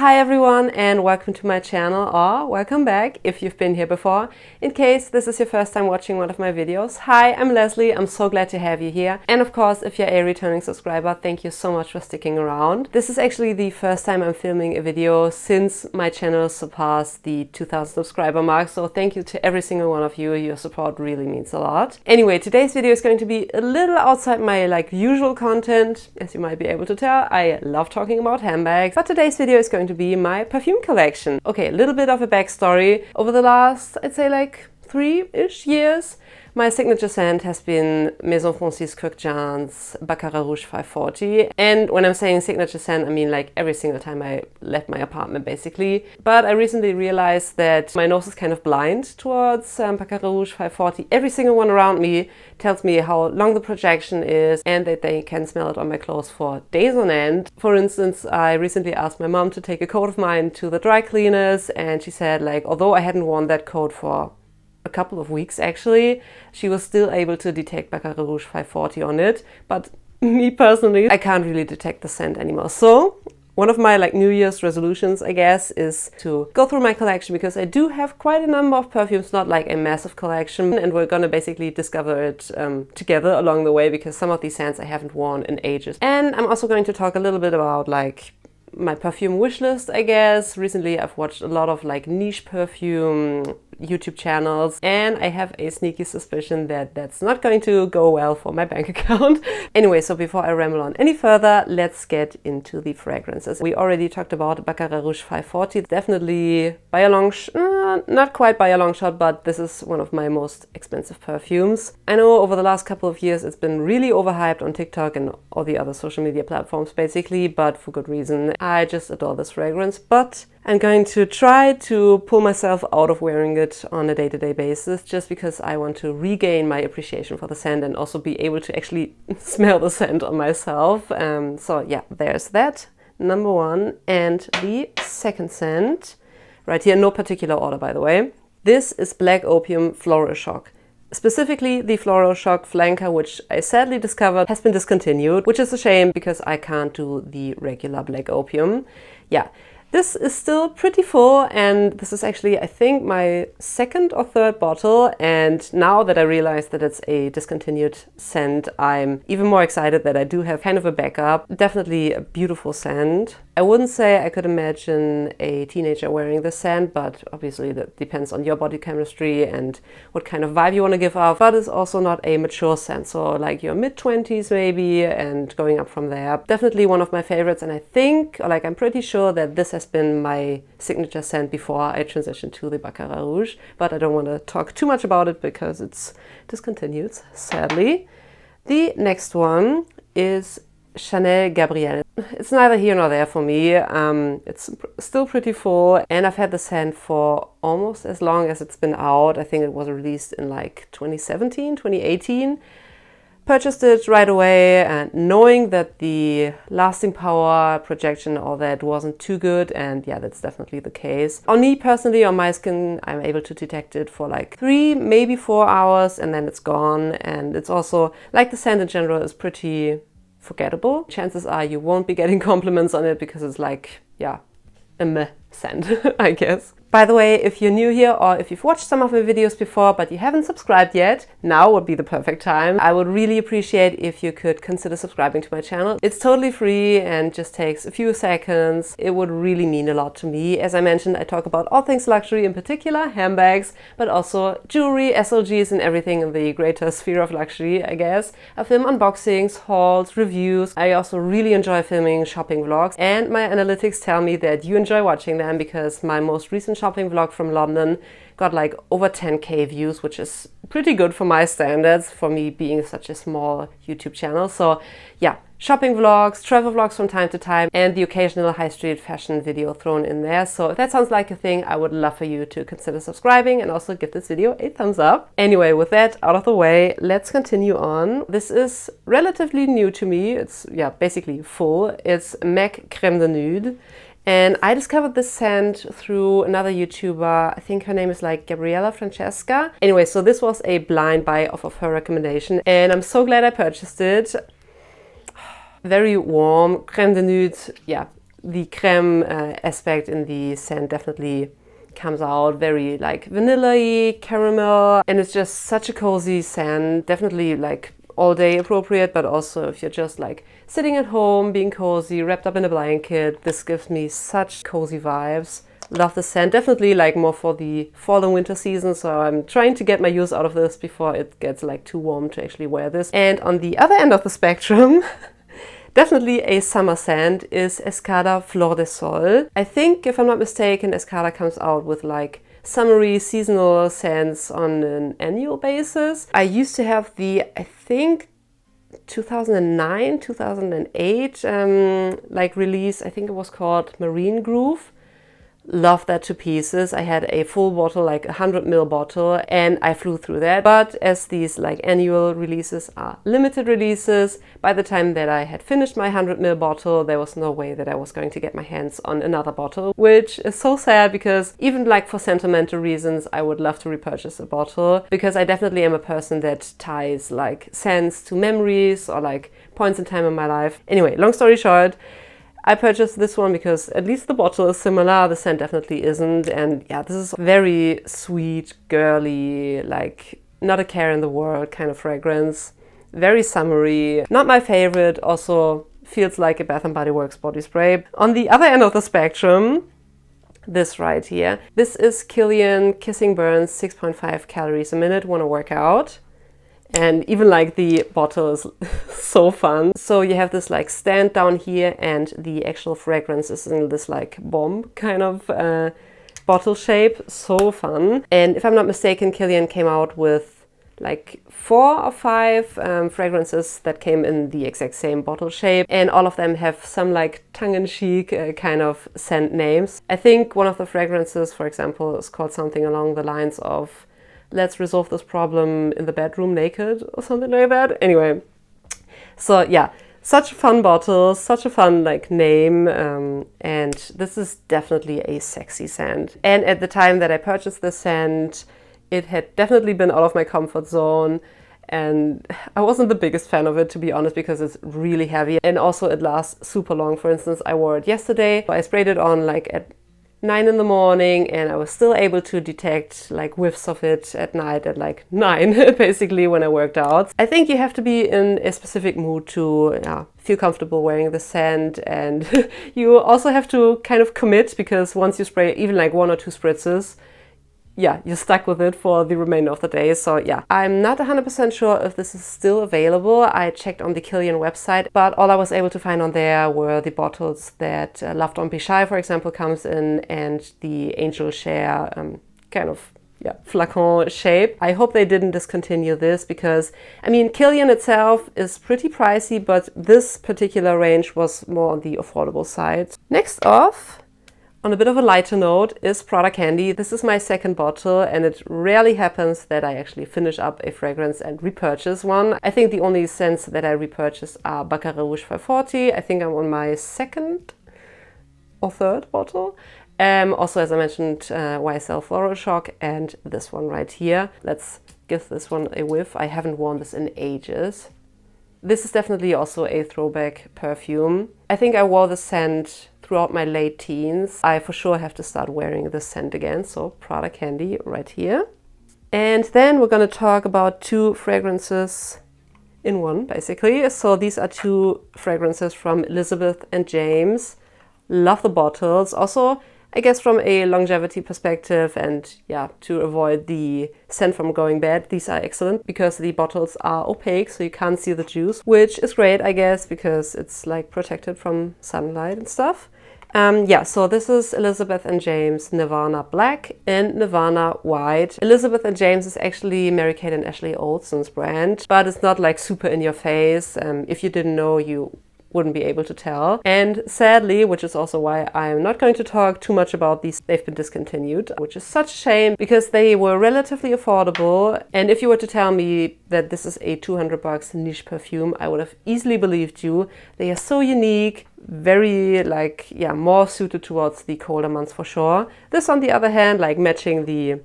Hi everyone and welcome to my channel, or welcome back if you've been here before. In case this is your first time watching one of my videos, hi, I'm Lesley, I'm so glad to have you here. And of course, if you're a returning subscriber, thank you so much for sticking around. This is actually the first time I'm filming a video since my channel surpassed the 2000 subscriber mark, so thank you to every single one of you. Your support really means a lot. Anyway, today's video is going to be a little outside my usual content. As you might be able to tell, I love talking about handbags, but today's video is going to be my perfume collection. Okay, a little bit of a backstory. Over the last, I'd say 3-ish years, my signature scent has been Maison Francis Kurkdjan's Baccarat Rouge 540. And when I'm saying signature scent, I mean every single time I left my apartment basically. But I recently realized that my nose is kind of blind towards Baccarat Rouge 540. Every single one around me tells me how long the projection is and that they can smell it on my clothes for days on end. For instance, I recently asked my mom to take a coat of mine to the dry cleaners, and she said although I hadn't worn that coat for a couple of weeks actually, she was still able to detect Baccarat Rouge 540 on it. But me personally, I can't really detect the scent anymore. So one of my New Year's resolutions, I guess, is to go through my collection, because I do have quite a number of perfumes, not a massive collection, and we're gonna basically discover it together along the way, because some of these scents I haven't worn in ages. And I'm also going to talk a little bit about my perfume wish list, I guess. Recently I've watched a lot of niche perfume YouTube channels, and I have a sneaky suspicion that that's not going to go well for my bank account. Anyway, so before I ramble on any further, let's get into the fragrances. We already talked about Baccarat Rouge 540. Definitely by a long not quite by a long shot, but this is one of my most expensive perfumes. I know over the last couple of years it's been really overhyped on TikTok and all the other social media platforms basically, but for good reason. I just adore this fragrance, but I'm going to try to pull myself out of wearing it on a day-to-day basis, just because I want to regain my appreciation for the scent and also be able to actually smell the scent on myself. So yeah, there's that, number one. And the second scent, right here, no particular order by the way. This is Black Opium Floral Shock. Specifically the Floral Shock Flanker, which I sadly discovered has been discontinued, which is a shame because I can't do the regular Black Opium. Yeah. This is still pretty full, and this is actually, I think, my second or third bottle. And now that I realize that it's a discontinued scent, I'm even more excited that I do have kind of a backup. Definitely a beautiful scent. I wouldn't say I could imagine a teenager wearing this scent, but obviously that depends on your body chemistry and what kind of vibe you want to give off. But it's also not a mature scent, so your mid-20s maybe and going up from there. Definitely one of my favorites, and I think, or I'm pretty sure that this has been my signature scent before I transitioned to the Baccarat Rouge, but I don't want to talk too much about it because it's discontinued, sadly. The next one is Chanel Gabrielle. It's neither here nor there for me. It's still pretty full, and I've had the scent for almost as long as it's been out. I think it was released in 2017, 2018. Purchased it right away, and knowing that the lasting power, projection, all that wasn't too good, and yeah, that's definitely the case. On me personally, on my skin, I'm able to detect it for 3, maybe 4 hours, and then it's gone. And it's also, the scent in general is pretty forgettable. Chances are you won't be getting compliments on it because it's yeah, a meh scent, I guess. By the way, if you're new here or if you've watched some of my videos before but you haven't subscribed yet, now would be the perfect time. I would really appreciate if you could consider subscribing to my channel. It's totally free and just takes a few seconds. It would really mean a lot to me. As I mentioned, I talk about all things luxury, in particular handbags, but also jewelry, SLGs, and everything in the greater sphere of luxury, I guess. I film unboxings, hauls, reviews. I also really enjoy filming shopping vlogs, and my analytics tell me that you enjoy watching them, because my most recent shopping vlog from London got over 10k views, which is pretty good for my standards, for me being such a small YouTube channel. So yeah, shopping vlogs, travel vlogs from time to time, and the occasional high street fashion video thrown in there. So if that sounds like a thing, I would love for you to consider subscribing and also give this video a thumbs up. Anyway, with that out of the way, let's continue on. This is relatively new to me. It's basically full. It's MAC Crème de Nude. And I discovered this scent through another YouTuber. I think her name is Gabrielle Francesca. Anyway, so this was a blind buy off of her recommendation, and I'm so glad I purchased it. Very warm. Crème de Nude, yeah, The crème aspect in the scent definitely comes out, very like vanilla-y, caramel, and it's just such a cozy scent. Definitely like all day appropriate, but also if you're just like sitting at home, being cozy, wrapped up in a blanket, this gives me such cozy vibes. Love the scent, definitely like more for the fall and winter season, so I'm trying to get my use out of this before it gets like too warm to actually wear this. And on the other end of the spectrum, definitely a summer scent is Escada Flor del Sel. I think, if I'm not mistaken, Escada comes out with like summery seasonal scents on an annual basis. I used to have the, I think, 2009, 2008 like release. I think it was called Marine Groove. Love that to pieces. I had a full bottle, like 100 ml bottle, and I flew through that. But as these like annual releases are limited releases, by the time that I had finished my 100 ml bottle, there was no way that I was going to get my hands on another bottle, which is so sad because even like for sentimental reasons, I would love to repurchase a bottle, because I definitely am a person that ties like scents to memories or like points in time in my life. Anyway, long story short, I purchased this one because at least the bottle is similar, the scent definitely isn't, and yeah, this is very sweet, girly, like not a care in the world kind of fragrance. Very summery, not my favorite, also feels like a Bath & Body Works body spray. On the other end of the spectrum, this right here, this is Kilian Kissing Burns 6.5 calories a minute, wanna work out. And even like the bottle is so fun. So you have this like stand down here, and the actual fragrance is in this like bomb kind of bottle shape. So fun. And if I'm not mistaken, Kilian came out with like 4 or 5 fragrances that came in the exact same bottle shape. And all of them have some like tongue-in-cheek kind of scent names. I think one of the fragrances, for example, is called something along the lines of "Let's resolve this problem in the bedroom naked" or something like that. Anyway, so yeah, such a fun bottle, such a fun like name, and this is definitely a sexy scent. And at the time that I purchased this scent, it had definitely been out of my comfort zone, and I wasn't the biggest fan of it, to be honest, because it's really heavy and also it lasts super long. For instance, I wore it yesterday. I sprayed it on like at 9 in the morning, and I was still able to detect like whiffs of it at night at like 9 basically when I worked out. I think you have to be in a specific mood to feel comfortable wearing the scent, and you also have to kind of commit, because once you spray even like 1 or 2 spritzes, yeah, you're stuck with it for the remainder of the day. So yeah, I'm not 100% sure if this is still available. I checked on the Kilian website, but all I was able to find on there were the bottles that Love Don't Be Shy, for example, comes in, and the Angel Share kind of flacon shape. I hope they didn't discontinue this, because I mean, Kilian itself is pretty pricey, but this particular range was more on the affordable side. Next off, on a bit of a lighter note, is Prada Candy. This is my second bottle, and it rarely happens that I actually finish up a fragrance and repurchase one. I think the only scents that I repurchase are Baccarat Rouge 540. I think I'm on my second or third bottle. Also, as I mentioned, YSL Floral Shock, and this one right here. Let's give this one a whiff. I haven't worn this in ages. This is definitely also a throwback perfume. I think I wore the scent throughout my late teens. I for sure have to start wearing this scent again, so Prada Candy right here. And then we're gonna talk about 2 fragrances in one, basically. So these are 2 fragrances from Elizabeth and James. Love the bottles. Also, I guess from a longevity perspective, and yeah, to avoid the scent from going bad, these are excellent because the bottles are opaque, so you can't see the juice, which is great, I guess, because it's like protected from sunlight and stuff. Yeah, so this is Elizabeth and James Nirvana Black and Nirvana White. Elizabeth and James is actually Mary-Kate and Ashley Olsen's brand, but it's not like super in your face. If you didn't know, you wouldn't be able to tell. And sadly, which is also why I'm not going to talk too much about these, they've been discontinued, which is such a shame because they were relatively affordable. And if you were to tell me that this is a $200 niche perfume, I would have easily believed you. They are so unique, very like, yeah, more suited towards the colder months for sure. This, on the other hand, like matching the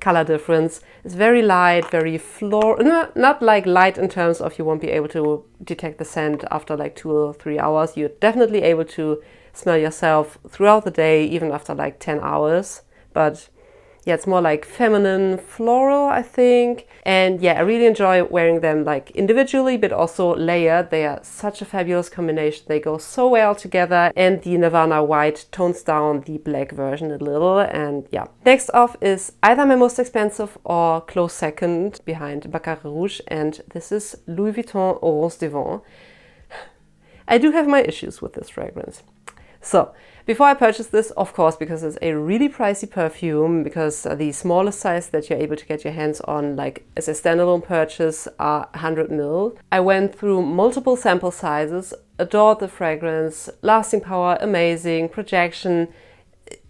color difference, is very light, very floral, not like light in terms of you won't be able to detect the scent after like 2 or 3 hours. You're definitely able to smell yourself throughout the day, even after like 10 hours. But yeah, it's more like feminine floral, I think. And yeah, I really enjoy wearing them like individually, but also layered. They are such a fabulous combination. They go so well together. And the Nirvana white tones down the black version a little. And yeah. Next off is either my most expensive or close second behind Baccarat Rouge. And this is Louis Vuitton Rose de Vin. I do have my issues with this fragrance. So, before I purchased this, of course, because it's a really pricey perfume, because the smallest size that you're able to get your hands on, like as a standalone purchase, are 100 ml. I went through multiple sample sizes, adored the fragrance, lasting power, amazing, projection,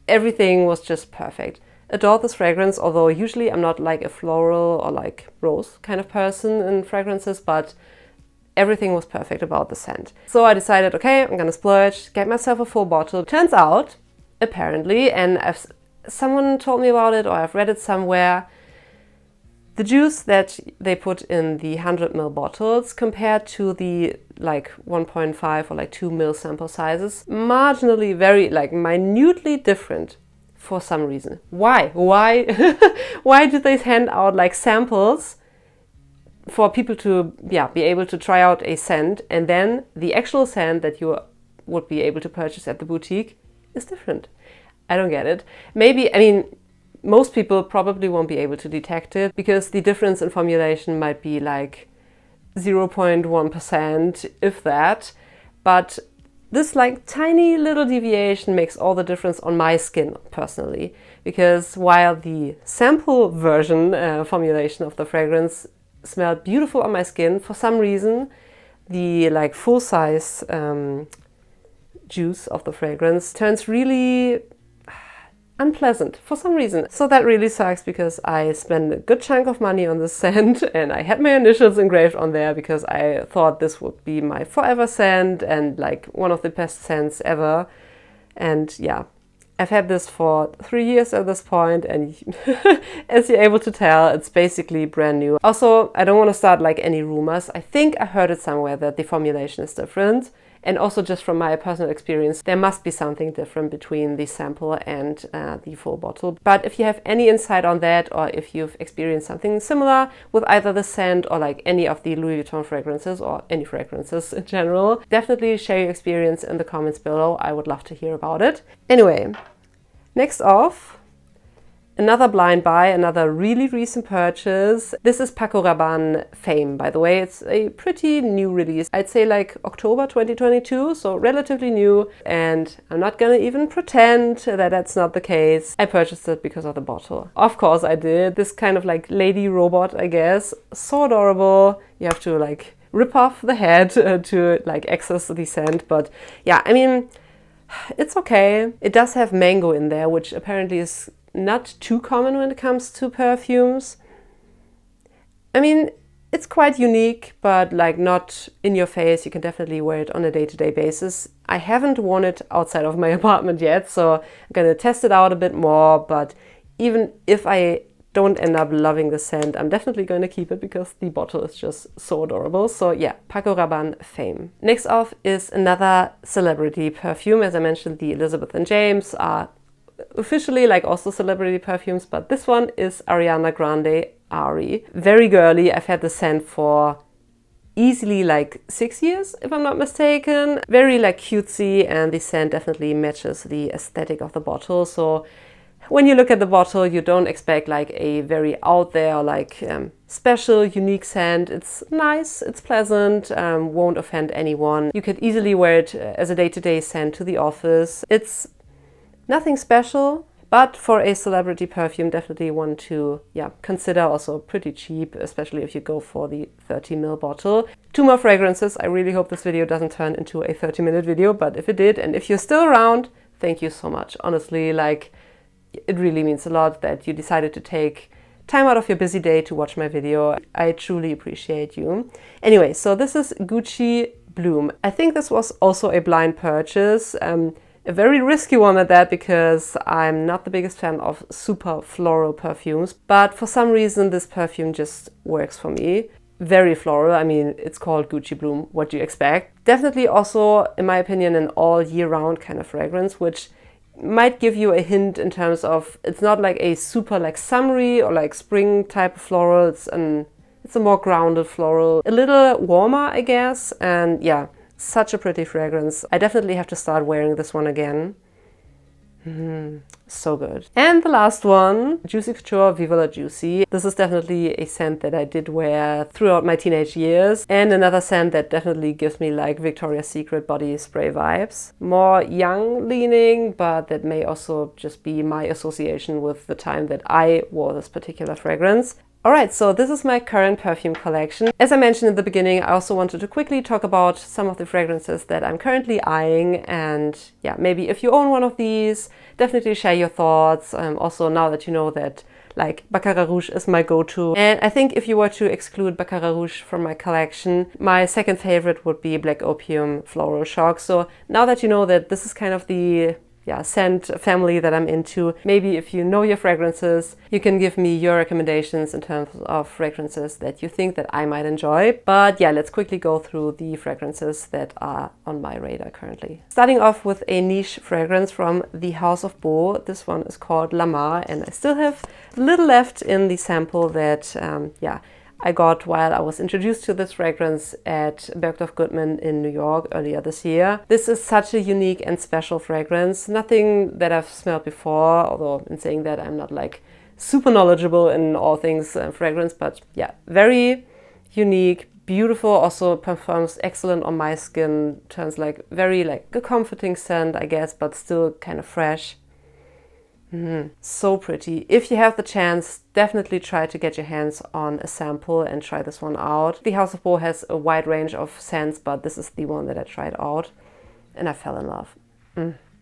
everything was just perfect. Adored this fragrance, although usually I'm not like a floral or like rose kind of person in fragrances, but everything was perfect about the scent. So I decided, okay, I'm gonna splurge, get myself a full bottle. Turns out, apparently, and someone told me about it or I've read it somewhere, the juice that they put in the 100 ml bottles compared to the like 1.5 or like 2 ml sample sizes, marginally, very like minutely different for some reason. Why? Why did they hand out like samples for people to be able to try out a scent, and then the actual scent that you would be able to purchase at the boutique is different? I don't get it. Maybe, I mean, most people probably won't be able to detect it because the difference in formulation might be like 0.1%, if that. But this like tiny little deviation makes all the difference on my skin personally, because while the sample version formulation of the fragrance smelled beautiful on my skin, for some reason the like full size juice of the fragrance turns really unpleasant for some reason. So that really sucks, because I spent a good chunk of money on this scent and I had my initials engraved on there because I thought this would be my forever scent and like one of the best scents ever. And yeah, I've had this for 3 years at this point, and as you're able to tell, it's basically brand new. Also, I don't want to start like any rumors. I think I heard it somewhere that the formulation is different. And also just from my personal experience, there must be something different between the sample and the full bottle. But if you have any insight on that, or if you've experienced something similar with either the scent or like any of the Louis Vuitton fragrances or any fragrances in general, definitely share your experience in the comments below. I would love to hear about it. Anyway, next off, another blind buy, another really recent purchase. This is Paco Rabanne Fame, by the way. It's a pretty new release. I'd say like October 2022, so relatively new. And I'm not gonna even pretend that that's not the case. I purchased it because of the bottle. Of course I did. This kind of like lady robot, I guess. So adorable. You have to like rip off the head to like access the scent. But yeah, I mean, it's okay. It does have mango in there, which apparently is not too common when it comes to perfumes. I mean, it's quite unique, but like not in your face. You can definitely wear it on a day-to-day basis. I haven't worn it outside of my apartment yet, so I'm gonna test it out a bit more. But even if I don't end up loving the scent, I'm definitely going to keep it because the bottle is just so adorable. So yeah, Paco Rabanne Fame. Next off is another celebrity perfume. As I mentioned, the Elizabeth and James are officially like also celebrity perfumes, but this one is Ariana Grande Ari. Very girly. I've had the scent for easily like 6 years, if I'm not mistaken. Very like cutesy, and the scent definitely matches the aesthetic of the bottle. So when you look at the bottle, you don't expect like a very out there or like special, unique scent. It's nice, it's pleasant, won't offend anyone. You could easily wear it as a day-to-day scent to the office. It's nothing special, but for a celebrity perfume, definitely one to consider. Also pretty cheap, especially if you go for the 30 ml bottle. 2 more fragrances. I really hope this video doesn't turn into a 30-minute video, but if it did, and if you're still around, thank you so much. Honestly, like, it really means a lot that you decided to take time out of your busy day to watch my video. I truly appreciate you. Anyway, so this is Gucci Bloom. I think this was also a blind purchase. A very risky one at that, because I'm not the biggest fan of super floral perfumes, but for some reason this perfume just works for me. very floral. I mean, it's called Gucci Bloom. What do you expect? Definitely also, in my opinion, an all year round kind of fragrance, which might give you a hint in terms of it's not like a super like summery or like spring type of floral. It's a more grounded floral, a little warmer, I guess. And yeah, such a pretty fragrance. I definitely have to start wearing this one again. So good. And the last one, Juicy Couture Viva la Juicy. This is definitely a scent that I did wear throughout my teenage years, and another scent that definitely gives me like Victoria's Secret body spray vibes. More young leaning, but that may also just be my association with the time that I wore this particular fragrance. Alright, so this is my current perfume collection. As I mentioned in the beginning, I also wanted to quickly talk about some of the fragrances that I'm currently eyeing, and yeah, maybe if you own one of these, definitely share your thoughts. Also, now that you know that like Baccarat Rouge is my go-to. And I think if you were to exclude Baccarat Rouge from my collection, my second favorite would be Black Opium Floral Shock. So now that you know that this is kind of the scent family that I'm into, maybe if you know your fragrances, you can give me your recommendations in terms of fragrances that you think that I might enjoy. But yeah, let's quickly go through the fragrances that are on my radar currently. Starting off with a niche fragrance from the House of Beau. This one is called La Mar, and I still have a little left in the sample that I got while I was introduced to this fragrance at Bergdorf Goodman in New York earlier this year. This is such a unique and special fragrance. Nothing that I've smelled before, although in saying that I'm not like super knowledgeable in all things fragrance, but yeah, very unique, beautiful, also performs excellent on my skin, turns like very like a comforting scent, I guess, but still kind of fresh. So pretty. If you have the chance, definitely try to get your hands on a sample and try this one out. The House of Beau has a wide range of scents, but this is the one that I tried out and I fell in love.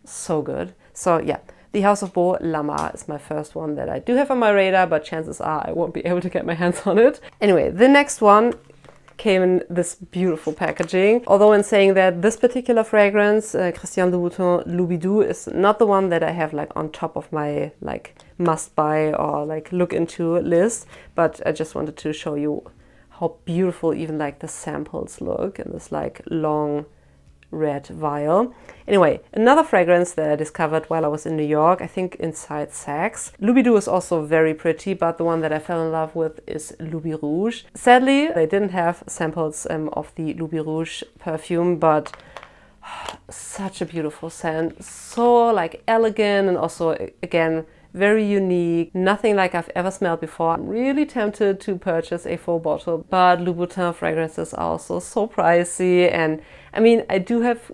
So good. So yeah, the House of Beau La Mar is my first one that I do have on my radar, but chances are I won't be able to get my hands on it. Anyway, the next one came in this beautiful packaging. Although in saying that, this particular fragrance, Christian Louboutin Loubirouge, is not the one that I have like on top of my like must buy or like look into list, but I just wanted to show you how beautiful even like the samples look in this like long red vial. Anyway, another fragrance that I discovered while I was in New York, I think inside Saks. Loubirouge is also very pretty, but the one that I fell in love with is Loubirouge. Sadly, they didn't have samples of the Loubirouge perfume, but such a beautiful scent. So like elegant and also again very unique, nothing like I've ever smelled before. I'm really tempted to purchase a full bottle, but Louboutin fragrances are also so pricey. And I mean, I do have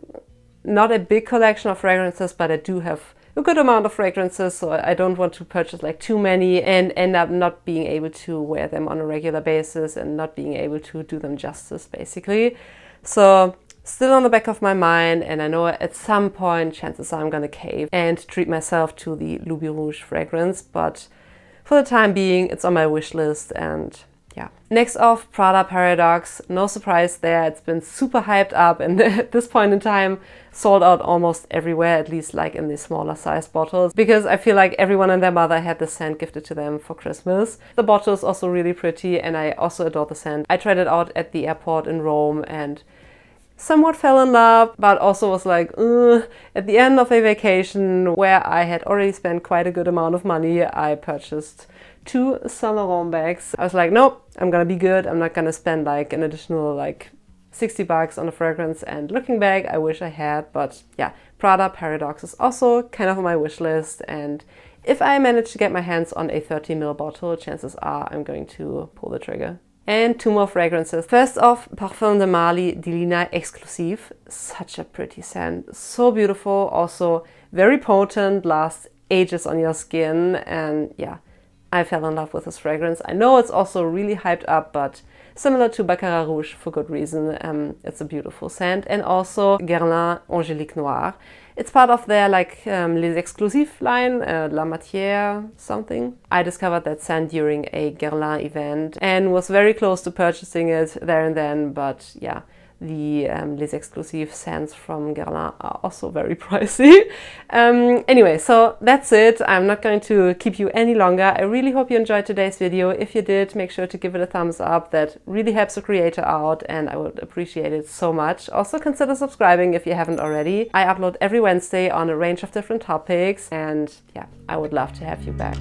not a big collection of fragrances, but I do have a good amount of fragrances, so I don't want to purchase like too many and end up not being able to wear them on a regular basis and not being able to do them justice, basically. So still on the back of my mind, and I know at some point chances are I'm gonna cave and treat myself to the Loubirouge fragrance, but for the time being it's on my wish list. And yeah. Next off, Prada Paradoxe. No surprise there, it's been super hyped up and at this point in time sold out almost everywhere, at least like in the smaller size bottles, because I feel like everyone and their mother had this scent gifted to them for Christmas. The bottle is also really pretty and I also adore the scent. I tried it out at the airport in Rome and somewhat fell in love, but also was like, at the end of a vacation where I had already spent quite a good amount of money, I purchased 2 Saint Laurent bags. I was like, nope, I'm gonna be good. I'm not gonna spend like an additional like 60 bucks on a fragrance. And looking back, I wish I had, but yeah, Prada Paradoxe is also kind of on my wish list. And if I manage to get my hands on a 30 ml bottle, chances are I'm going to pull the trigger. And 2 more fragrances. First off, Parfum de Marly Délina Exclusif. Such a pretty scent. So beautiful, also very potent, lasts ages on your skin. And yeah, I fell in love with this fragrance. I know it's also really hyped up, but similar to Baccarat Rouge for good reason. It's a beautiful scent. And also Guerlain Angélique Noir. It's part of their like Les Exclusifs line, La Matière something. I discovered that scent during a Guerlain event and was very close to purchasing it there and then, but yeah, the Les Exclusif scents from Guerlain are also very pricey. Anyway, so that's it. I'm not going to keep you any longer. I really hope you enjoyed today's video. If you did, make sure to give it a thumbs up. That really helps the creator out and I would appreciate it so much. Also consider subscribing if you haven't already. I upload every Wednesday on a range of different topics and yeah, I would love to have you back.